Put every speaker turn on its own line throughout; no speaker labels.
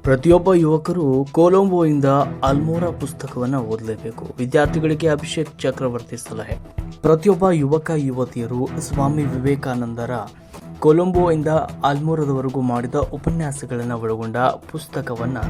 ಪ್ರತಿಯೊಬ್ಬ ಯುವಕರು ಕೊಲಂಬೋಯಿಂದ ಅಲ್ಮೋರಾ ಪುಸ್ತಕವನ್ನು ಓದಲೇಬೇಕು. ವಿದ್ಯಾರ್ಥಿಗಳಿಗೆ ಅಭಿಷೇಕ್ ಚಕ್ರವರ್ತಿ ಸಲಹೆ. ಪ್ರತಿಯೊಬ್ಬ ಯುವಕ ಯುವತಿಯರು ಸ್ವಾಮಿ ವಿವೇಕಾನಂದರ ಕೊಲಂಬೋಯಿಂದ ಅಲ್ಮೋರಾದವರೆಗೂ ಮಾಡಿದ ಉಪನ್ಯಾಸಗಳನ್ನು ಒಳಗೊಂಡ ಪುಸ್ತಕವನ್ನು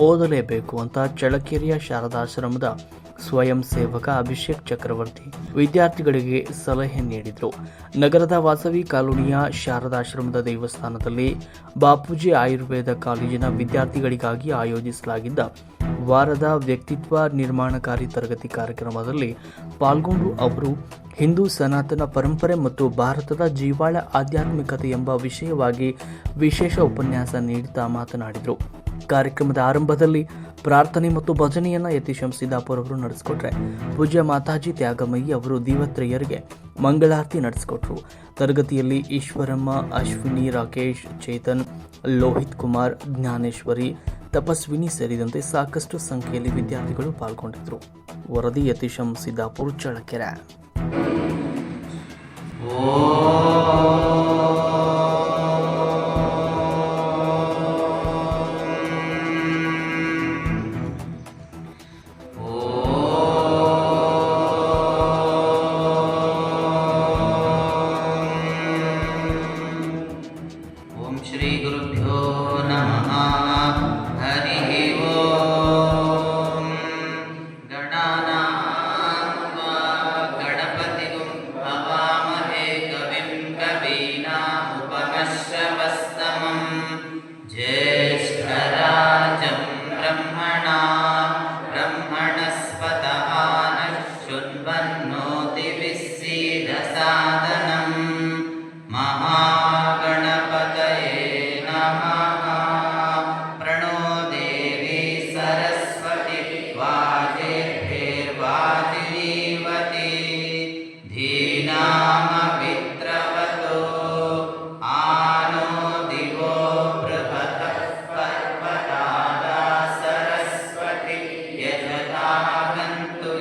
ಓದಲೇಬೇಕು ಅಂತ ಚಳ್ಳಕೆರೆಯ ಶಾರದಾಶ್ರಮದ ಸ್ವಯಂ ಸೇವಕ ಅಭಿಷೇಕ್ ಚಕ್ರವರ್ತಿ ವಿದ್ಯಾರ್ಥಿಗಳಿಗೆ ಸಲಹೆ ನೀಡಿದರು. ನಗರದ ವಾಸವಿ ಕಾಲೋನಿಯ ಶಾರದಾಶ್ರಮದ ದೇವಸ್ಥಾನದಲ್ಲಿ ಬಾಪೂಜಿ ಆಯುರ್ವೇದ ಕಾಲೇಜಿನ ವಿದ್ಯಾರ್ಥಿಗಳಿಗಾಗಿ ಆಯೋಜಿಸಲಾಗಿದ್ದ ವಾರದ ವ್ಯಕ್ತಿತ್ವ ನಿರ್ಮಾಣಕಾರಿ ತರಗತಿ ಕಾರ್ಯಕ್ರಮದಲ್ಲಿ ಪಾಲ್ಗೊಂಡು ಅವರು ಹಿಂದೂ ಸನಾತನ ಪರಂಪರೆ ಮತ್ತು ಭಾರತದ ಜೀವಾಳ ಆಧ್ಯಾತ್ಮಿಕತೆ ಎಂಬ ವಿಷಯವಾಗಿ ವಿಶೇಷ ಉಪನ್ಯಾಸ ನೀಡುತ್ತಾ ಮಾತನಾಡಿದರು. ಕಾರ್ಯಕ್ರಮದ ಆರಂಭದಲ್ಲಿ ಪ್ರಾರ್ಥನೆ ಮತ್ತು ಭಜನೆಯನ್ನು ಯತೀಶಂ ಸಿದ್ದಾಪುರ ಅವರು ನಡೆಸಿಕೊಟ್ರೆ, ಪೂಜ್ಯ ಮಾತಾಜಿ ತ್ಯಾಗಮಯಿ ಅವರು ದೀವತ್ರಯರಿಗೆ ಮಂಗಳಾರತಿ ನಡೆಸಿಕೊಟ್ರು. ತರಗತಿಯಲ್ಲಿ ಈಶ್ವರಮ್ಮ, ಅಶ್ವಿನಿ, ರಾಕೇಶ್, ಚೇತನ್, ಲೋಹಿತ್ ಕುಮಾರ್, ಜ್ಞಾನೇಶ್ವರಿ, ತಪಸ್ವಿನಿ ಸೇರಿದಂತೆ ಸಾಕಷ್ಟು ಸಂಖ್ಯೆಯಲ್ಲಿ ವಿದ್ಯಾರ್ಥಿಗಳು ಪಾಲ್ಗೊಂಡಿದ್ದರು. ವರದಿ ಯತೀಶಂ ಸಿದ್ದಾಪುರ, ಚಳ್ಳಕೆರೆ.
ಶ್ರೀ ಗುರುಭ್ಯೋ ನಮಃ. ಹರಿಃ ಓಂ. ಗಣಾನಾಂ ತ್ವಾ ಗಣಪತಿಂ ಹವಾಮಹೇ ಕವಿಂ ಕವೀನಾಂ ಉಪಮಶ್ರವಸ್ತಮಂ. ಜ್ಯೇಷ್ಠರಾಜಂ ಬ್ರಹ್ಮಣಾಂ ಬ್ರಹ್ಮಣಸ್ಪತಃ ನಃ ಶೃಣ್ವನ್ನೋತಿಭಿಃ सीदसादनं. महागणपतये नमः. प्रणो देवी सरस्वती वाजेर्वाजिनीवती. धीनामभित्रवतो आनो दिवो बृहतः पर्वतादा सरस्वती यजतागन्तु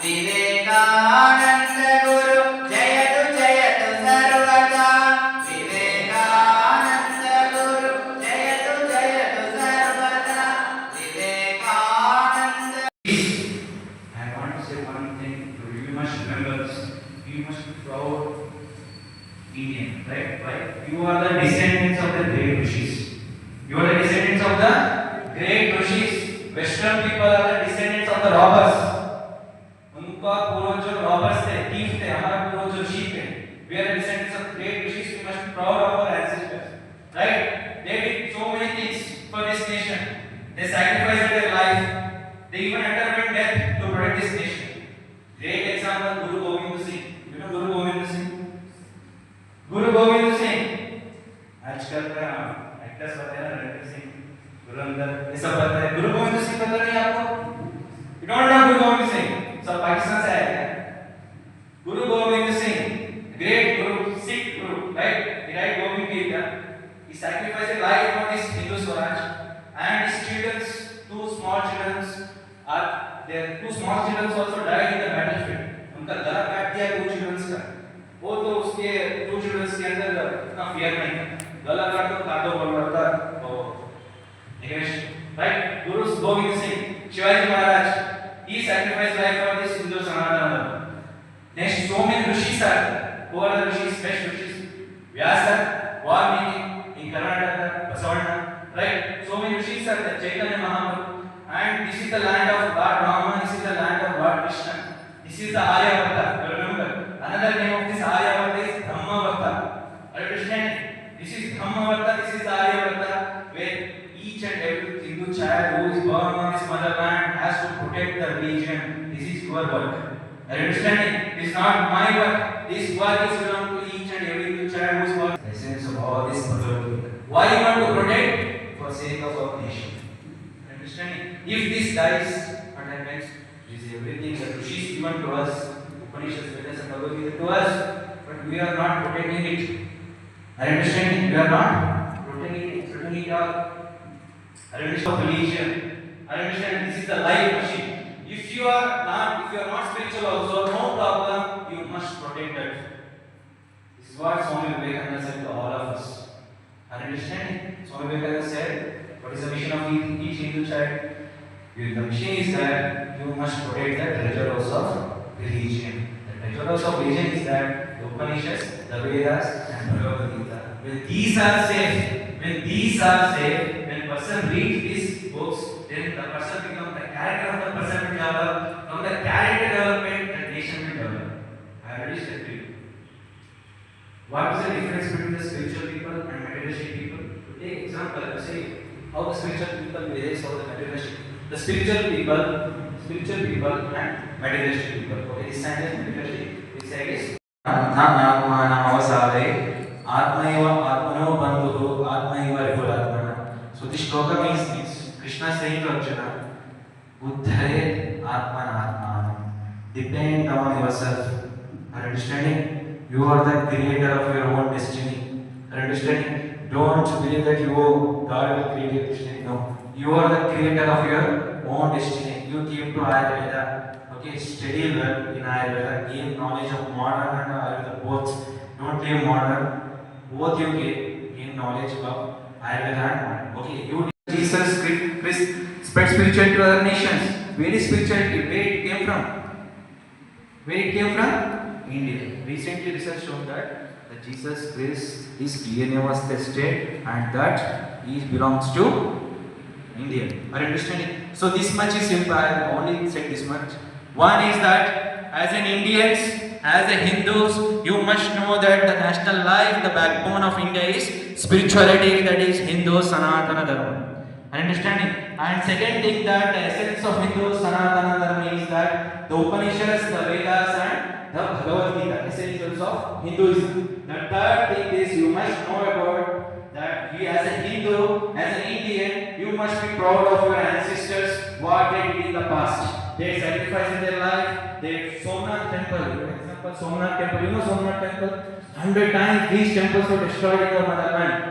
विवेकानंद गुरु जयतु जयतु सर्वदा. विवेकानंद गुरु जयतु जयतु सर्वदा. Vivekananda.
I want to say one thing to you. You must remember this. You must be proud Indian, right? Right? You are the descendants of the great rishis. You are the descendants of the great rishis. Western people are the descendants of the robbers. उनका पूर्वज robbers थे, thief थे. हमारा पूर्वज ऋषि थे. We are the descendants of great rishis. We must be proud of our ancestors, right? They did so many things for this nation. They sacrificed their life. They even underwent death to protect this nation. Great example, Guru Gobind Singh. You know Guru Gobind Singh? Guru ये सब पता है। गुरु गोविंद सिंह पता नहीं आपको? You don't know Guru Gobind Singh? सब पाकिस्तान से आए हैं। Guru Gobind Singh, great Guru, Sikh Guru, right? He died Gobind Gita. He sacrificed his life for this Hindu Swaraj, and his children, two small children, are their two small children also died in the battlefield. उनका गला काट दिया two children का। वो तो उसके two children के अंदर इतना fear नहीं था। गला काटो बोल रहा था वो निगेश, right? Guru Gobind Singh, Shivaji Maharaj, he sacrificed life for this Hindu Sanatana Dharma. Next, so many rishis are. Who are the rishis? Best rishis. Vyasa, Valmiki, in Karnataka, Basavanna, right? So many rishis are there. Chaitanya Mahaprabhu. And this is the land of God Rama. This is the land of God Krishna. This is the Aryabhata. Remember, another name of this Aryabhata is Dhammavata. Are you understanding? This is Dhammavata. This is the Aryabhata, where each and every Hindu child who is born on this motherland has to protect the religion. This is your work. Are you understanding? This is not my work. This work is belong to each and every Hindu child who is born. The essence of all this Bhagavad Gita. Why you want to protect? For sake of our nation. Are you understanding? If this dies, what happens? This is everything that Rishis given to us, Upanishads, Vedas, and Bhagavad Gita to us, but we are not protecting it. Are you understanding? We are not protecting it all. Are you understanding? Religion. Are you understanding? This is the life machine. If you are not spiritual also, no problem, you must protect that. This is what Swami Vivekananda said to all of us. Are you understanding? Swami Vivekananda said, what is the mission of each Hindu child? The mission is that you must protect the treasure house of religion. The treasure house of religion is that the Upanishads, the Vedas, and Bhagavad Gita. When these are safe, when person reads these books, then the person becomes the character of the person will develop. From the character development, the nation will develop. I already said to you. What is the difference between the spiritual people and materialistic people? To take example, I will say how the spiritual people behave, how the materialistic. The spiritual people and materialistic people. Okay, this side is materialistic. This side is Atmaiva Atmano Bandhu Atmaiva Ripulatmana. So this shloka means this. Krishna saying to Arjuna, Uddhare Atmanatman. Depend on yourself. Are you understanding? You are the creator of your own destiny. Are you understanding? Don't believe that God will create your destiny. No. You are the creator of your own destiny. You came to Ayurveda. Okay, study well in Ayurveda. Gain knowledge of modern and Ayurveda both. Don't leave modern. Both you gain knowledge of Ayurveda and modern. Okay, you Jesus Christ spread spirituality to other nations. Where is spirituality? Where it came from? India. Recently research shown that Jesus Christ, his DNA was tested and that he belongs to India. Are you understanding? So this much is simple. I only said this much. One is that as an Indians, as a Hindus, you must know that the national life, the backbone of India is spirituality, that is Hindu Sanatana Dharma. Are you understanding? And second thing, that the essence of Hindu Sanatana Dharma is that the Upanishads, the Vedas, and the Bhagavad Gita, essentials of Hinduism. The third thing is you must know about that you as a Hindu, as an Indian, you must be proud of your ancestors, what they did in the past. They sacrificed their life. Their Somnath temple, for example, Somnath temple, you know Somnath temple? 100 times these temples were destroyed in the motherland.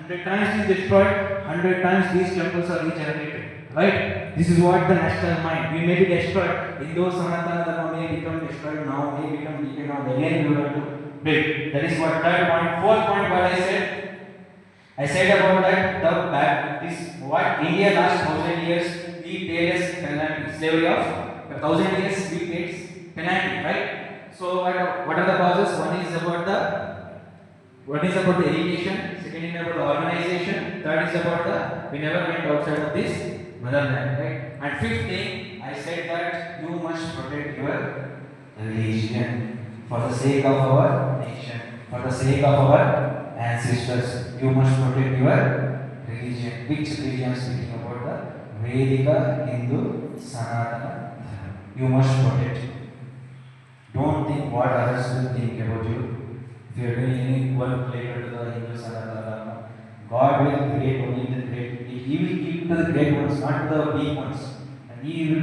100 times is destroyed, 100 times these temples are regenerated. Right? This is what the national mind. We may be destroyed. Hindu Sanatana Dharma may become destroyed now, may become defeated now. Again, we will have to build. That is what third point. Fourth point, what I said. I said about that the back is what India last 1000 years we paid as penalty. Slavery of 1000 years we paid penalty, right? So what are the causes? One is about the education, second is about the organization, third is about the we never went outside of this motherland, right? And fifth thing, I said that you must protect your religion for the sake of our nation, for the sake of our ancestors. You must protect your religion. Which religion I am speaking about? The Vedika Hindu Sanatana Dharma. You must protect it. Don't think what others will think about you. If you are doing any work related to the Hindu Sanatana Dharma, God will create only the great. He will keep the to the great ones, not to the weak ones. And he will